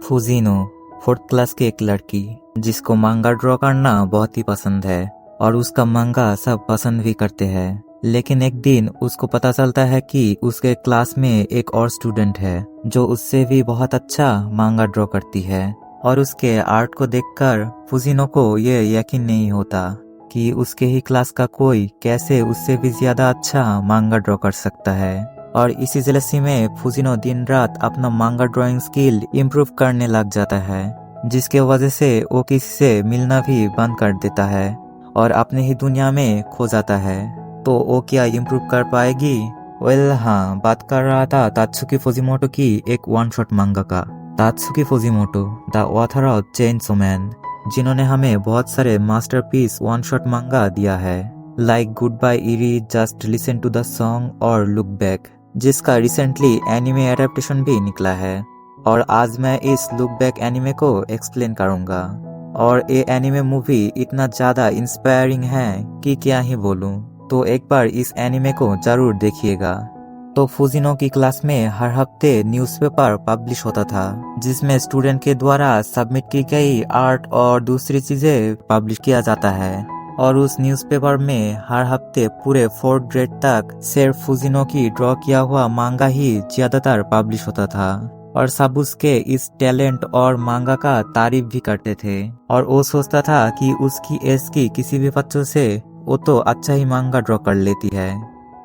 फुजीनो fourth class की एक लड़की जिसको मांगा ड्रॉ करना बहुत ही पसंद है और उसका मांगा सब पसंद भी करते हैं। लेकिन एक दिन उसको पता चलता है कि उसके क्लास में एक और स्टूडेंट है जो उससे भी बहुत अच्छा मांगा ड्रॉ करती है और उसके आर्ट को देखकर फुजीनो को ये यकीन नहीं होता कि उसके ही क्लास का कोई कैसे उससे भी ज्यादा अच्छा मांगा ड्रॉ कर सकता है। और इसी जेलसी में फुजीनो दिन रात अपना मांगा ड्राइंग स्किल इम्प्रूव करने लग जाता है, जिसके वजह से वो किसी से मिलना भी बंद कर देता है और अपने ही दुनिया में खो जाता है। तो वो क्या इम्प्रूव कर पाएगी? हाँ, बात कर रहा था तात्सुकी फुजिमोटो की एक वन शॉट मांगा का। Tatsuki Fujimoto the author of Chainsaw Man, जिन्होंने हमें बहुत सारे मास्टरपीस वन शॉट मांगा दिया है, like goodbye Eri, just listen to the song और लुक बैक, जिसका रिसेंटली एनिमे एडेप्टेशन भी निकला है। और आज मैं इस लुक बैक एनिमे को एक्सप्लेन करूंगा। और ये एनिमे मूवी इतना ज्यादा इंस्पायरिंग है कि क्या ही बोलूं। तो एक बार इस एनिमे को जरूर देखिएगा। तो फुजिनो की क्लास में हर हफ्ते न्यूज़पेपर पब्लिश होता था, जिसमें स्टूडेंट के द्वारा सबमिट की गई आर्ट और दूसरी चीजें पब्लिश किया जाता है। और उस न्यूज़पेपर में हर हफ्ते पूरे 4th ग्रेड तक सिर्फ फुजिनो की ड्रॉ किया हुआ मांगा ही ज्यादातर पब्लिश होता था। और सब उसके इस टैलेंट और मांगा का तारीफ भी करते थे और वो सोचता था कि उसकी एज की किसी भी बच्चों से वो तो अच्छा ही मांगा ड्रॉ कर लेती है।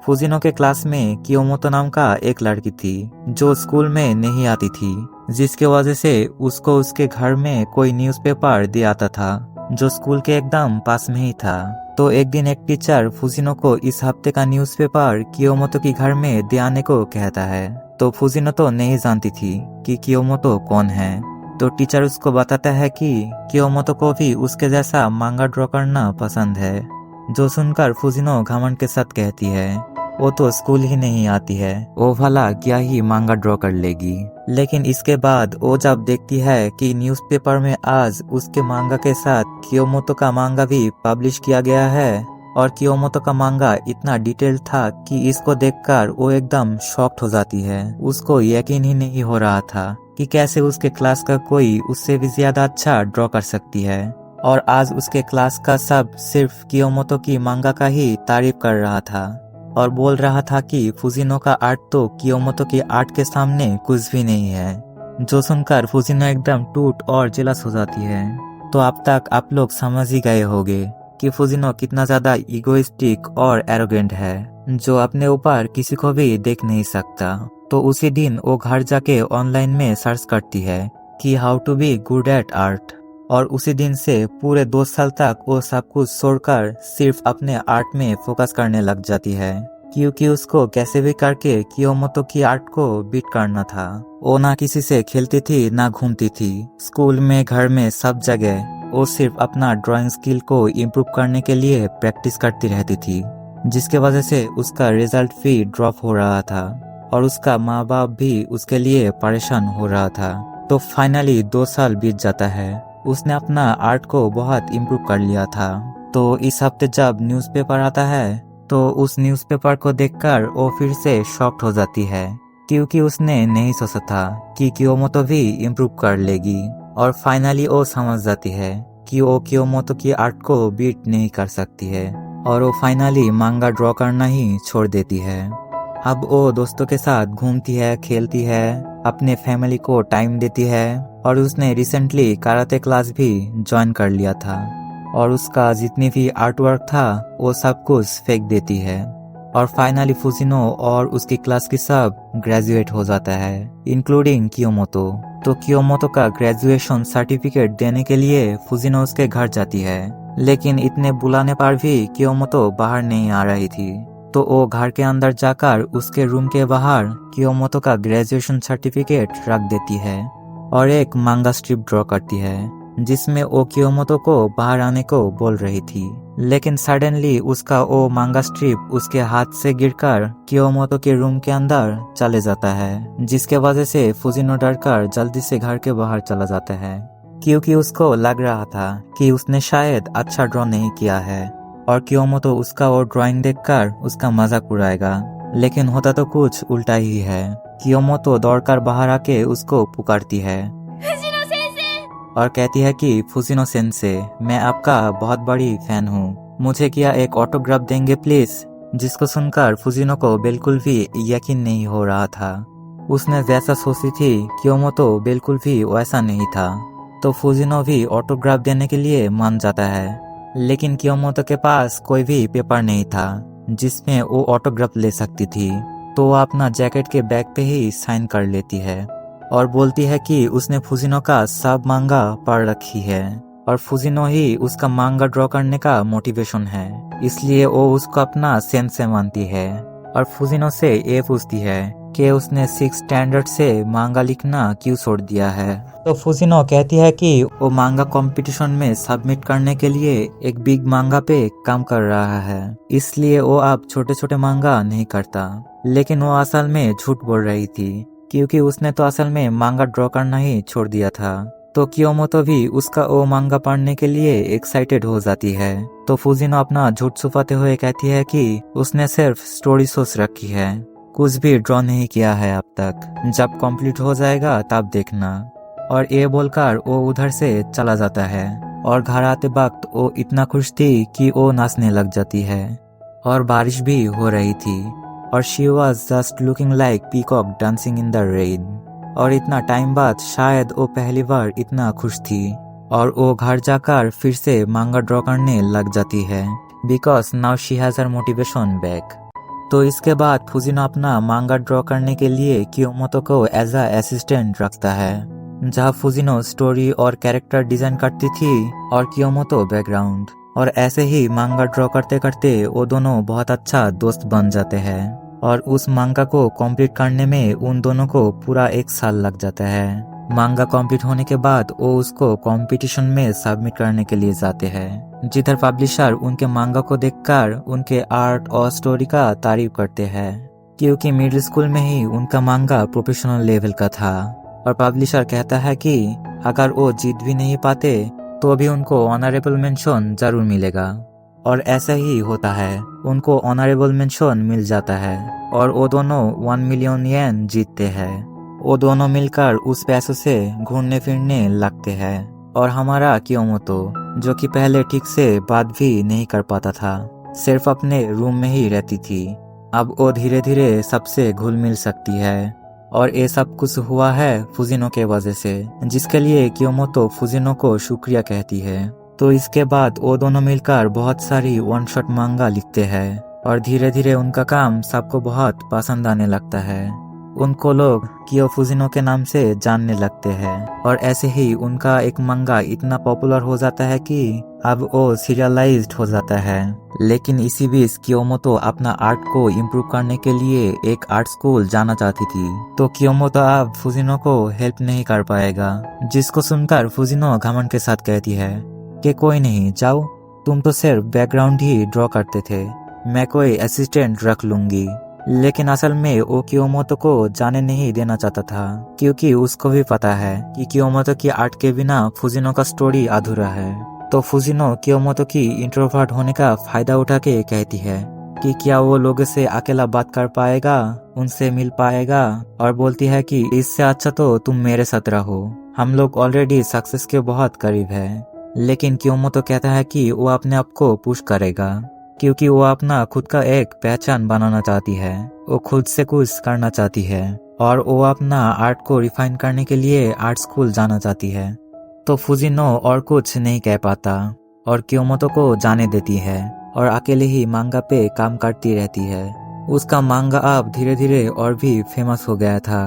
फुजिनो के क्लास में कियोमोतो नाम का एक लड़की थी जो स्कूल में नहीं आती थी, जिसके वजह से उसको उसके घर में कोई न्यूज़पेपर दे आता था जो स्कूल के एकदम पास में ही था। तो एक दिन एक टीचर फुजिनो को इस हफ्ते का न्यूज़पेपर कियोमोतो के घर में दे आने को कहता है। तो फुजिनो तो नहीं जानती थी कि कियोमोतो कौन है। तो टीचर उसको बताता है कि कियोमोतो को भी उसके जैसा मांगा ड्रॉ करना पसंद है, जो सुनकर फुजिनो घमंड के साथ कहती है वो तो स्कूल ही नहीं आती है, वो भला क्या ही मांगा ड्रॉ कर लेगी। लेकिन इसके बाद वो जब देखती है कि न्यूज़पेपर में आज उसके मांगा के साथ कियोमोतो का मांगा भी पब्लिश किया गया है और कियोमोतो का मांगा इतना डिटेल था कि इसको देखकर वो एकदम शॉक्ड हो जाती है। उसको यकीन ही नहीं हो रहा था कि कैसे उसके क्लास का कोई उससे भी ज्यादा अच्छा ड्रॉ कर सकती है। और आज उसके क्लास का सब सिर्फ कियोमोतो की मांगा का ही तारीफ कर रहा था और बोल रहा था कि फुजिनो का आर्ट तो कियोमोतो की आर्ट के सामने कुछ भी नहीं है। जो सुनकर फुजिनो एकदम टूट और जेलस हो जाती है। तो अब तक आप लोग समझ ही गए होंगे कि फुजिनो कितना ज्यादा इगोइस्टिक और एरोगेंट है, जो अपने ऊपर किसी को भी देख नहीं सकता। तो उसी दिन वो घर जाके ऑनलाइन में सर्च करती है कि how to be good at art. और उसी दिन से पूरे 2 साल तक वो सब कुछ छोड़कर सिर्फ अपने आर्ट में फोकस करने लग जाती है, क्योंकि उसको कैसे भी करके कियोमोतो की आर्ट को बीट करना था। वो ना किसी से खेलती थी ना घूमती थी, स्कूल में घर में सब जगह वो सिर्फ अपना ड्राइंग स्किल को इम्प्रूव करने के लिए प्रैक्टिस करती रहती थी, जिसके वजह से उसका रिजल्ट भी ड्रॉप हो रहा था और उसका माँ बाप भी उसके लिए परेशान हो रहा था। तो फाइनली 2 साल बीत जाता है। उसने अपना आर्ट को बहुत इम्प्रूव कर लिया था। तो इस हफ्ते जब न्यूज़पेपर आता है तो उस न्यूज़पेपर को देखकर वो फिर से शॉक्ड हो जाती है, क्योंकि उसने नहीं सोचा था कि कियोमोतो भी इम्प्रूव कर लेगी। और फाइनली वो समझ जाती है कि वो कियोमोतो की आर्ट को बीट नहीं कर सकती है और वो फाइनली मांगा ड्रॉ करना ही छोड़ देती है। अब वो दोस्तों के साथ घूमती है, खेलती है, अपने फैमिली को टाइम देती है और उसने रिसेंटली कराटे क्लास भी ज्वाइन कर लिया था और उसका जितनी भी आर्ट वर्क था वो सब कुछ फेंक देती है। और फाइनली फुजिनो और उसकी क्लास की सब ग्रेजुएट हो जाता है, इंक्लूडिंग कियोमोतो। तो कियोमोतो का ग्रेजुएशन सर्टिफिकेट देने के लिए फुजिनो उसके घर जाती है, लेकिन इतने बुलाने पर भी कियोमोतो बाहर नहीं आ रही थी। तो वो घर के अंदर जाकर उसके रूम के बाहर कियोमोतो का ग्रेजुएशन सर्टिफिकेट रख देती है और एक मांगा स्ट्रिप ड्रॉ करती है, जिसमें वो कियोमोतो को बाहर आने को बोल रही थी। लेकिन सडनली उसका वो मांगा स्ट्रिप उसके हाथ से गिरकर कियोमोतो के रूम के अंदर चले जाता है, जिसके वजह से फुजिनो डरकर जल्दी से घर के बाहर चला जाता है, क्योंकि उसको लग रहा था कि उसने शायद अच्छा ड्रॉ नहीं किया है और कियोमोतो उसका वो ड्राइंग देखकर उसका मजाक उड़ाएगा। लेकिन होता तो कुछ उल्टा ही है। कियोमोतो दौड़कर बाहर आके उसको पुकारती है, और कहती है कि फुजिनो सेंसे, मैं आपका बहुत बड़ी फैन हूँ, मुझे क्या एक ऑटोग्राफ देंगे प्लीज। जिसको सुनकर फुजिनो को बिल्कुल भी यकीन नहीं हो रहा था। उसने जैसा सोची थी कियोमोतो बिल्कुल भी वैसा नहीं था। तो फुजिनो भी ऑटोग्राफ देने के लिए मान जाता है, लेकिन कियोमोतो के पास कोई भी पेपर नहीं था जिसमें वो ऑटोग्राफ ले सकती थी। तो वो अपना जैकेट के बैग पे ही साइन कर लेती है और बोलती है कि उसने फुजिनो का सब मांगा पढ़ रखी है और फुजिनो ही उसका मांगा ड्रॉ करने का मोटिवेशन है, इसलिए वो उसको अपना सेंसे मानती है। और फुजिनो से ये पूछती है कि उसने 6 स्टैंडर्ड से मांगा लिखना क्यों छोड़ दिया है। तो फुजिनो कहती है कि वो मांगा कंपटीशन में सबमिट करने के लिए एक बिग मांगा पे काम कर रहा है, इसलिए वो अब छोटे छोटे मांगा नहीं करता। लेकिन वो असल में झूठ बोल रही थी, क्योंकि उसने तो असल में मांगा ड्रॉ करना ही छोड़ दिया था। तो कियोमोतो भी उसका वो मांगा पढ़ने के लिए एक्साइटेड हो जाती है। तो फुजिनो अपना झूठ छुपाते हुए कहती है कि उसने सिर्फ स्टोरी सोच रखी है, कुछ भी ड्रॉ नहीं किया है अब तक, जब कंप्लीट हो जाएगा तब देखना। और ये बोलकर वो उधर से चला जाता है और घर आते वक्त वो इतना खुश थी कि वो नाचने लग जाती है। और बारिश भी हो रही थी और she was just looking like peacock dancing in the rain. और इतना टाइम बाद शायद वो पहली बार इतना खुश थी। और वो घर जाकर फिर से मांगा ड्रॉ करने लग जाती है, because now she has her motivation back. तो इसके बाद फुजिनो अपना मांगा ड्रॉ करने के लिए कियोमोतो को एज अ असिस्टेंट रखता है, जहाँ फुजिनो स्टोरी और कैरेक्टर डिजाइन करती थी और कियोमोतो बैकग्राउंड। और ऐसे ही मांगा ड्रॉ करते करते वो दोनों बहुत अच्छा दोस्त बन जाते हैं। और उस मांगा को कंप्लीट करने में उन दोनों को पूरा 1 साल लग जाता है। मांगा कंप्लीट होने के बाद वो उसको कंपटीशन में सबमिट करने के लिए जाते हैं, जिधर पब्लिशर उनके मांगा को देखकर उनके आर्ट और स्टोरी का तारीफ करते हैं, क्योंकि मिडिल स्कूल में ही उनका मांगा प्रोफेशनल लेवल का था। और पब्लिशर कहता है कि अगर वो जीत भी नहीं पाते तो भी उनको ऑनरेबल मेंशन जरूर मिलेगा। और ऐसा ही होता है, उनको ऑनरेबल मेंशन मिल जाता है और वो दोनों 1 मिलियन येन जीतते हैं। वो दोनों मिलकर उस पैसों से घूमने फिरने लगते हैं। और हमारा कियोमोतो, जो कि पहले ठीक से बात भी नहीं कर पाता था, सिर्फ अपने रूम में ही रहती थी, अब वो धीरे धीरे सबसे घुल मिल सकती है। और ये सब कुछ हुआ है फुजिनो के वजह से, जिसके लिए कियोमोतो फुजिनो को शुक्रिया कहती है। तो इसके बाद वो दोनों मिलकर बहुत सारी वन शॉट मांगा लिखते हैं और धीरे धीरे उनका काम सबको बहुत पसंद आने लगता है। उनको लोग कियो फुजिनो के नाम से जानने लगते हैं और ऐसे ही उनका एक मांगा इतना पॉपुलर हो जाता है कि अब वो सीरियलाइज्ड हो जाता है। लेकिन इसी बीच कियोमोतो अपना आर्ट को इम्प्रूव करने के लिए एक आर्ट स्कूल जाना चाहती थी। तो कियोमोतो अब फुजिनो को हेल्प नहीं कर पाएगा, जिसको सुनकर फुजिनो घमंड के साथ कहती है कि कोई नहीं, जाओ, तुम तो सिर्फ बैकग्राउंड ही ड्रॉ करते थे, मैं कोई असिस्टेंट रख लूंगी। लेकिन असल में वो कियोमोतो को जाने नहीं देना चाहता था, क्योंकि उसको भी पता है कि कियोमोतो की आर्ट के बिना फुजिनो का स्टोरी अधूरा है। तो फुजिनो कियोमोतो की इंट्रोवर्ट होने का फायदा उठा के कहती है कि क्या वो लोगों से अकेला बात कर पाएगा, उनसे मिल पाएगा, और बोलती है कि इससे अच्छा तो तुम मेरे साथ रहो, हम लोग ऑलरेडी सक्सेस के बहुत करीब है। लेकिन कियोमोतो कहता है कि वो अपने आप को पुश करेगा, क्योंकि वो अपना खुद का एक पहचान बनाना चाहती है, वो खुद से कुछ करना चाहती है और वो अपना आर्ट को रिफाइन करने के लिए आर्ट स्कूल जाना चाहती है। तो फुजिनो और कुछ नहीं कह पाता और कियोमोतो को जाने देती है और अकेले ही मांगा पे काम करती रहती है। उसका मांगा अब धीरे धीरे और भी फेमस हो गया था।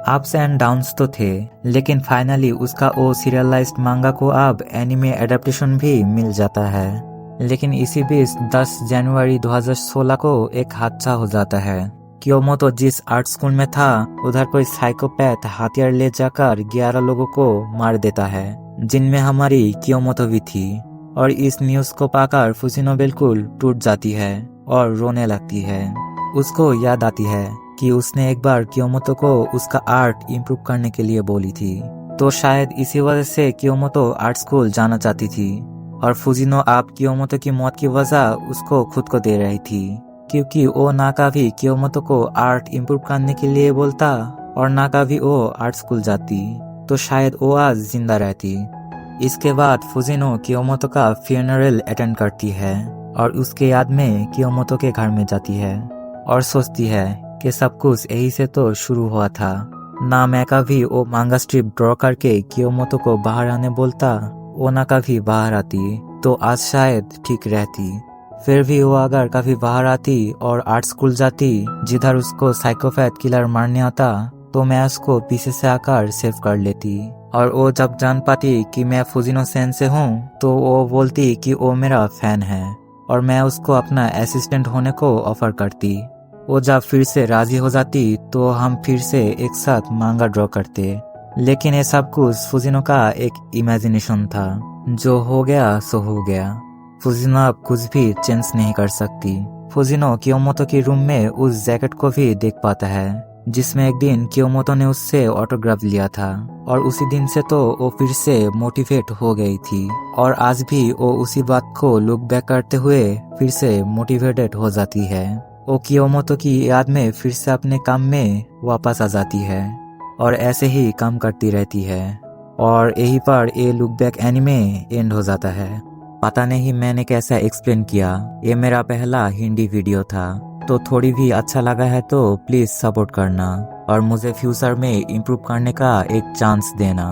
अप्स एंड डाउन्स तो थे, लेकिन फाइनली उसका वो सीरियलाइज्ड मांगा को अब एनिमे एडेप्टेशन भी मिल जाता है। लेकिन इसी बीच 10 जनवरी 2016 को एक हादसा हो जाता है। कियोमोतो जिस आर्ट स्कूल में था, उधर कोई साइकोपैथ हथियार ले जाकर 11 लोगों को मार देता है, जिनमें हमारी कियोमोतो भी थी। और इस न्यूज को पाकर फुजिनो बिल्कुल टूट जाती है और रोने लगती है। उसको याद आती है कि उसने एक बार कियोमोतो को उसका आर्ट इम्प्रूव करने के लिए बोली थी, तो शायद इसी वजह से कियोमोतो आर्ट स्कूल जाना चाहती थी। और फुजिनो आप कियोमोतो की मौत की वजह उसको खुद को दे रही थी, क्योंकि वो ना कभी कियोमोतो को आर्ट इम्प्रूव करने के लिए बोलता और ना कभी वो आर्ट स्कूल जाती, तो शायद वो आज जिंदा रहती। इसके बाद फुजिनो कियोमोतो का फ्यूनरल अटेंड करती है और उसके याद में कियोमोतो के घर में जाती है और सोचती है कि सब कुछ यही से तो शुरू हुआ था। ना मैं कभी वो मांगा स्ट्रिप ड्रॉ करके कियोमोतो को बाहर आने बोलता, वो ना कभी बाहर आती तो आज शायद ठीक रहती। फिर भी वो अगर कभी बाहर आती और आर्ट स्कूल जाती जिधर उसको साइकोपैथ किलर मारने आता, तो मैं उसको पीछे से आकर सेव कर लेती। और वो जब जान पाती कि मैं फुजिनो सेन से हूँ तो वो बोलती कि वो मेरा फैन है और मैं उसको अपना असिस्टेंट होने को ऑफर करती। वो जब फिर से राजी हो जाती तो हम फिर से एक साथ मांगा ड्रॉ करते। लेकिन ये सब कुछ फुजिनो का एक इमेजिनेशन था। जो हो गया सो हो गया। फुजिनो अब कुछ भी चेंज नहीं कर सकती। फुजिनो कियोमोतो की रूम में उस जैकेट को भी देख पाता है जिसमें एक दिन कियोमोतो ने उससे ऑटोग्राफ लिया था और उसी दिन से तो वो फिर से मोटिवेट हो गई थी और आज भी वो उसी बात को लुक बैक करते हुए फिर से मोटिवेटेड हो जाती है। वो कियोमोतो की याद में फिर से अपने काम में वापस आ जाती है और ऐसे ही काम करती रहती है और यहीं पर ये लुक बैक एनिमे एंड हो जाता है। पता नहीं मैंने कैसा एक्सप्लेन किया, ये मेरा पहला हिंदी वीडियो था, तो थोड़ी भी अच्छा लगा है तो प्लीज सपोर्ट करना और मुझे फ्यूचर में इम्प्रूव करने का एक चांस देना।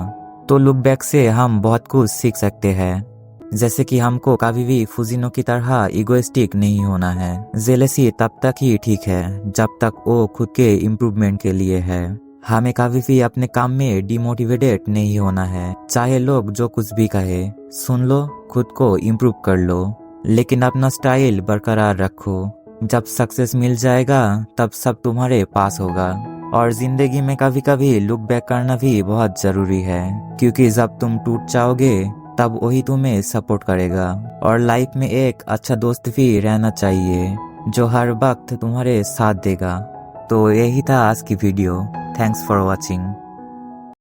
तो लुक बैक से हम बहुत कुछ सीख सकते हैं, जैसे कि हमको कभी भी फुजिनो की तरह इगोइस्टिक नहीं होना है। जेलसी तब तक ही ठीक है जब तक वो खुद के इम्प्रूवमेंट के लिए है। हमें कभी भी अपने काम में डिमोटिवेटेड नहीं होना है, चाहे लोग जो कुछ भी कहे। सुन लो, खुद को इम्प्रूव कर लो, लेकिन अपना स्टाइल बरकरार रखो। जब सक्सेस मिल जाएगा तब सब तुम्हारे पास होगा। और जिंदगी में कभी कभी लुक बैक करना भी बहुत जरूरी है, क्योंकि जब तुम टूट जाओगे तब वही तुम्हें सपोर्ट करेगा। और लाइफ में एक अच्छा दोस्त भी रहना चाहिए जो हर वक्त तुम्हारे साथ देगा। तो यही था आज की वीडियो। Thanks for watching.